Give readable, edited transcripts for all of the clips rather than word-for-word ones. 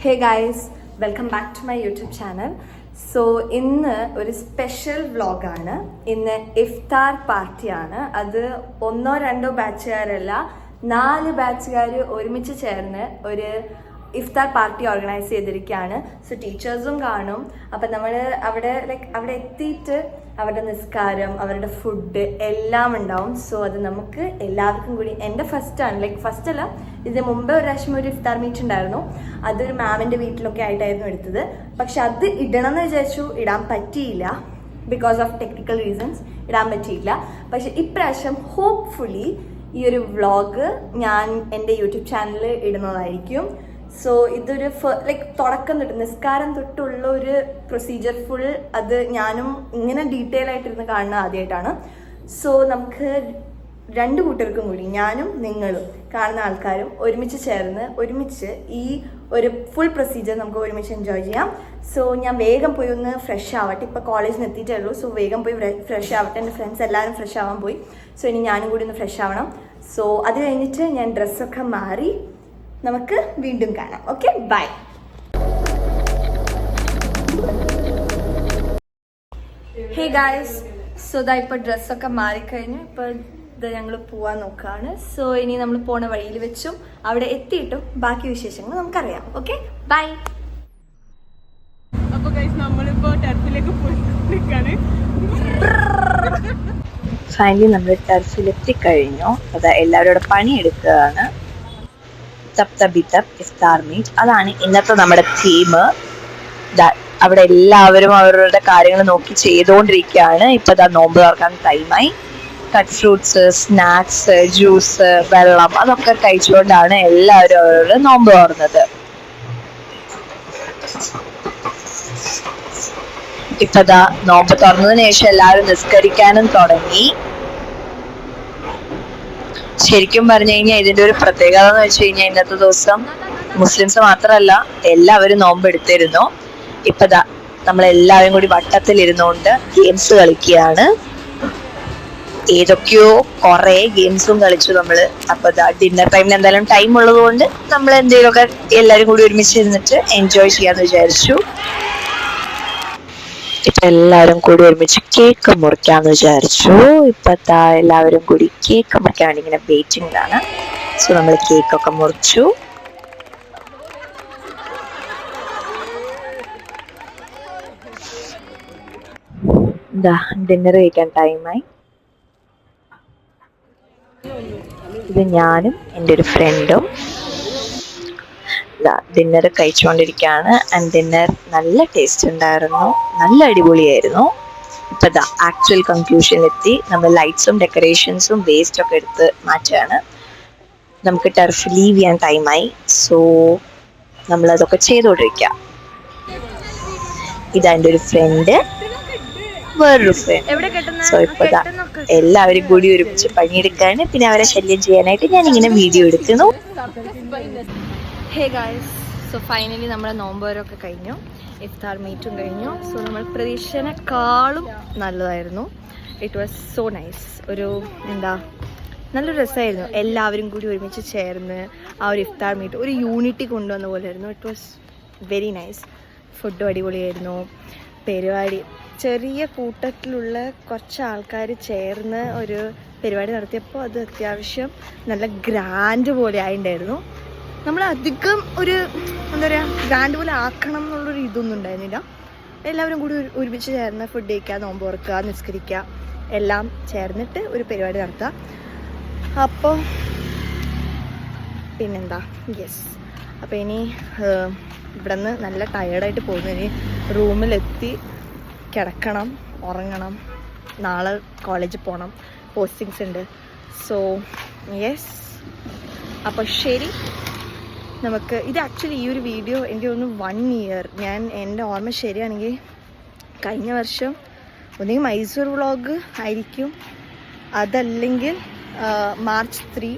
Hey guys, welcome back to my YouTube channel. So ഇന്ന് ഒരു special വ്ളോഗാണ്. ഇന്ന് ഇഫ്താർ പാർട്ടിയാണ്. അത് ഒന്നോ രണ്ടോ ബാച്ചുകാരല്ല, 4 ബാച്ചുകാർ ഒരുമിച്ച് ചേർന്ന് ഒരു ഇഫ്താർ പാർട്ടി ഓർഗനൈസ് ചെയ്തിരിക്കുകയാണ്. സോ ടീച്ചേഴ്സും കാണും. അപ്പം നമ്മൾ അവിടെ എത്തിയിട്ട് അവരുടെ നിസ്കാരം, അവരുടെ ഫുഡ് എല്ലാം ഉണ്ടാവും. സോ അത് നമുക്ക് എല്ലാവർക്കും കൂടി എൻ്റെ ഫസ്റ്റാണ്, ഫസ്റ്റ് അല്ല, ഇതിന് മുമ്പേ ഒരു പ്രാവശ്യം ഒരു ഇഫ്താർ മീറ്റ് ഉണ്ടായിരുന്നു. അതൊരു മാമിൻ്റെ വീട്ടിലൊക്കെ ആയിട്ടായിരുന്നു എടുത്തത്. പക്ഷെ അത് ഇടണം എന്ന് വിചാരിച്ചു, ഇടാൻ പറ്റിയില്ല. ബിക്കോസ് ഓഫ് ടെക്നിക്കൽ റീസൺസ് ഇടാൻ പറ്റിയില്ല. പക്ഷെ ഇപ്രാവശ്യം ഹോപ്പ്ഫുള്ളി ഈ ഒരു വ്ളോഗ് ഞാൻ എൻ്റെ യൂട്യൂബ് ചാനലിൽ ഇടുന്നതായിരിക്കും. സോ ഇതൊരു തുടക്കം തൊട്ട് നിസ്കാരം തൊട്ടുള്ള ഒരു പ്രൊസീജിയർ ഫുൾ അത് ഞാനും ഇങ്ങനെ ഡീറ്റെയിൽ ആയിട്ടിരുന്ന് കാണുന്നത് ആദ്യമായിട്ടാണ്. സോ നമുക്ക് 2 കൂട്ടർക്കും കൂടി, ഞാനും നിങ്ങളും കാണുന്ന ആൾക്കാരും ഒരുമിച്ച് ചേർന്ന് ഒരുമിച്ച് ഈ ഒരു ഫുൾ പ്രൊസീജിയർ നമുക്ക് ഒരുമിച്ച് എൻജോയ് ചെയ്യാം. സോ ഞാൻ വേഗം പോയി ഒന്ന് ഫ്രഷ് ആവട്ടെ. ഇപ്പോൾ കോളേജിൽ നിന്ന് എത്തിയിട്ടേ ഉള്ളൂ. സോ വേഗം പോയി ഫ്രഷ് ആവട്ടെ. എൻ്റെ ഫ്രണ്ട്സ് എല്ലാവരും ഫ്രഷ് ആവാൻ പോയി. സോ ഇനി ഞാനും കൂടി ഒന്ന് ഫ്രഷ് ആവണം. സോ അത് കഴിഞ്ഞിട്ട് ഞാൻ ഡ്രസ്സൊക്കെ മാറി നമുക്ക് വീണ്ടും കാണാം. Okay, bye. Hey guys, so ഇതാ ഇപ്പോൾ ഡ്രസ്സൊക്കെ മാറിക്കഴിഞ്ഞു. ഇപ്പോൾ ഇത് ഞങ്ങൾ പോവാൻ നോക്കുകയാണ്. സോ ഇനി നമ്മൾ പോണ വഴിയിൽ വെച്ചും അവിടെ എത്തിയിട്ടും ബാക്കി വിശേഷങ്ങൾ നമുക്കറിയാം. Okay, by. അപ്പോൾ ഗൈസ് നമ്മളിപ്പോൾ ടർഫിലേക്ക് പോയിക്കൊണ്ടിരിക്കുകയാണ്. ഫൈനലി നമ്മൾ ടർഫിലെത്തിക്കഴിഞ്ഞു. അത് എല്ലാവരോടും പണിയെടുക്കുകയാണ്. ഇഫ്താർ മീറ്റ്, അതാണ് ഇന്നത്തെ നമ്മുടെ തീം. അവിടെ എല്ലാവരും അവരുടെ കാര്യങ്ങൾ നോക്കി ചെയ്തുകൊണ്ടിരിക്കുകയാണ്. ഇപ്പൊ നോമ്പ് തുറക്കാൻ ടൈമായി. കട്ട് ഫ്രൂട്ട്സ്, സ്നാക്സ്, ജ്യൂസ്, വെള്ളം അതൊക്കെ കഴിച്ചുകൊണ്ടാണ് എല്ലാവരും അവരുടെ നോമ്പ് തുറന്നത്. ഇപ്പതാ നോമ്പ് തുറന്നതിന് ശേഷം എല്ലാവരും നിസ്കരിക്കാനും തുടങ്ങി. ശരിക്കും പറഞ്ഞു കഴിഞ്ഞാൽ ഇതിന്റെ ഒരു പ്രത്യേകത എന്ന് വെച്ച് കഴിഞ്ഞാൽ ഇന്നത്തെ ദിവസം മുസ്ലിംസ് മാത്രമല്ല എല്ലാവരും നോമ്പ് എടുത്തിരുന്നു. ഇപ്പതാ നമ്മളെല്ലാവരും കൂടി വട്ടത്തിലിരുന്നുകൊണ്ട് ഗെയിംസ് കളിക്കുകയാണ്. ഏതൊക്കെയോ കുറെ ഗെയിംസും കളിച്ചു നമ്മള്. അപ്പൊ ഡിന്നർ ടൈമിന് എന്തായാലും ടൈം ഉള്ളത് കൊണ്ട് നമ്മൾ എന്തെങ്കിലുമൊക്കെ എല്ലാവരും കൂടി ഒരുമിച്ച് ഇരുന്നിട്ട് എൻജോയ് ചെയ്യാന്ന് വിചാരിച്ചു. ഇപ്പൊ എല്ലാവരും കൂടി ഒരുമിച്ച് കേക്ക് മുറിക്കാന്ന് വിചാരിച്ചു. ഇപ്പത്താ എല്ലാവരും കൂടി കേക്ക് മുറിക്കാൻ വേണ്ടി ഇങ്ങനെ വെയിറ്റിംഗിലാണ്. സോ നമ്മൾ കേക്കൊക്കെ മുറിച്ചു. ഡിന്നർ കഴിക്കാൻ ടൈമായി. ഇത് ഞാനും എൻ്റെ ഒരു ഫ്രണ്ടും ഡിന്നർ കഴിച്ചുകൊണ്ടിരിക്കുകയാണ്. ആൻഡ് ഡിന്നർ നല്ല ടേസ്റ്റ് ഉണ്ടായിരുന്നു, നല്ല അടിപൊളിയായിരുന്നു. ഇപ്പൊ ആക്ച്വൽ കൺക്ലൂഷനിലെത്തി. നമ്മൾ ലൈറ്റ്സും ഡെക്കറേഷൻസും വേസ്റ്റ് ഒക്കെ എടുത്ത് മാറ്റുകയാണ്. നമുക്ക് ടർഫ് ലീവ് ചെയ്യാൻ ടൈമായി. സോ നമ്മളതൊക്കെ ചെയ്തുകൊണ്ടിരിക്കുക. ഇതാ എൻ്റെ ഒരു ഫ്രണ്ട്, വേറൊരു ഫ്രണ്ട്. സോ ഇപ്പൊ എല്ലാവരും കൂടി ഒരുമിച്ച് പണിയെടുക്കാണ്. പിന്നെ അവരെ ശല്യം ചെയ്യാനായിട്ട് ഞാൻ ഇങ്ങനെ വീഡിയോ എടുക്കുന്നു. ഹേ ഗായ്സ്, സോ ഫൈനലി നമ്മുടെ നോമ്പുകാരൊക്കെ കഴിഞ്ഞു, ഇഫ്താർ മീറ്റും കഴിഞ്ഞു. സോ നമ്മൾ പ്രതീക്ഷേനേക്കാളും നല്ലതായിരുന്നു. It was so nice. നല്ലൊരു രസമായിരുന്നു. എല്ലാവരും കൂടി ഒരുമിച്ച് ചേർന്ന് ആ ഒരു ഇഫ്താർ മീറ്റ് ഒരു യൂണിറ്റി കൊണ്ടുവന്ന പോലെ ആയിരുന്നു. It was very nice. ഫുഡും അടിപൊളിയായിരുന്നു. പരിപാടി ചെറിയ കൂട്ടത്തിലുള്ള കുറച്ച് ആൾക്കാർ ചേർന്ന് ഒരു പരിപാടി നടത്തിയപ്പോൾ അത് അത്യാവശ്യം നല്ല ഗ്രാൻഡ് പോലെ ആയിട്ടുണ്ടായിരുന്നു. നമ്മൾ അധികം ഒരു ഗ്രാൻഡ് പോലെ ആക്കണം എന്നുള്ളൊരു ഇതൊന്നും ഉണ്ടായിരുന്നില്ല. എല്ലാവരും കൂടി ഒരുമിച്ച് ചേർന്ന് ഫുഡ് കഴിക്കുക, നോമ്പ് തുറക്കുക, നിസ്കരിക്കുക, എല്ലാം ചേർന്നിട്ട് ഒരു പരിപാടി നടത്തുക. അപ്പോൾ പിന്നെന്താ, യെസ്. അപ്പോൾ ഇനി ഇവിടെ നിന്ന് നല്ല ടയേർഡായിട്ട് പോകുന്നു. ഇനി റൂമിലെത്തി കിടക്കണം, ഉറങ്ങണം. നാളെ കോളേജിൽ പോകണം, പോസ്റ്റിങ്സ് ഉണ്ട്. സോ യെസ്, അപ്പോൾ ശരി. നമുക്ക് ഇത് ആക്ച്വലി ഈ ഒരു വീഡിയോ എനിക്ക് തോന്നുന്നു 1 ഇയർ, ഞാൻ എൻ്റെ ഓർമ്മ ശരിയാണെങ്കിൽ കഴിഞ്ഞ വർഷം ഒന്നെങ്കിൽ മൈസൂർ വ്ളോഗ് ആയിരിക്കും, അതല്ലെങ്കിൽ March 3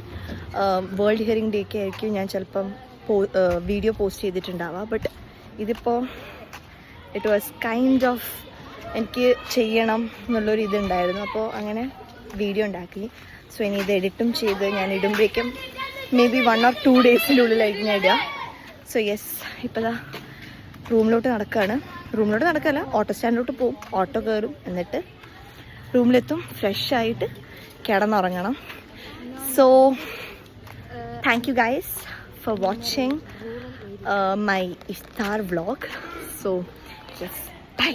വേൾഡ് ഹിയറിംഗ് ഡേക്ക് ആയിരിക്കും ഞാൻ ചിലപ്പം വീഡിയോ പോസ്റ്റ് ചെയ്തിട്ടുണ്ടാവുക. ബട്ട് ഇതിപ്പോൾ ഇറ്റ് വാസ് കൈൻഡ് ഓഫ് എനിക്ക് ചെയ്യണം എന്നുള്ളൊരു ഇതുണ്ടായിരുന്നു. അപ്പോൾ അങ്ങനെ വീഡിയോ ഉണ്ടാക്കി. സോ ഇനി ഇത് എഡിറ്റും ചെയ്ത് ഞാൻ ഇടുമ്പോഴേക്കും മേ ബി 1 or 2 ഡേയ്സിൻ്റെ ഉള്ളിലായിരിക്കും ഞാൻ ഇടുക. സോ യെസ്, ഇപ്പോൾ ദാ റൂമിലോട്ട് നടക്കുകയല്ല, ഓട്ടോ സ്റ്റാൻഡിലോട്ട് പോവും, ഓട്ടോ കയറും, എന്നിട്ട് റൂമിലെത്തും, ഫ്രഷ് ആയിട്ട് കിടന്നുറങ്ങണം. So thank you guys for watching my iftar vlog. So yes, by.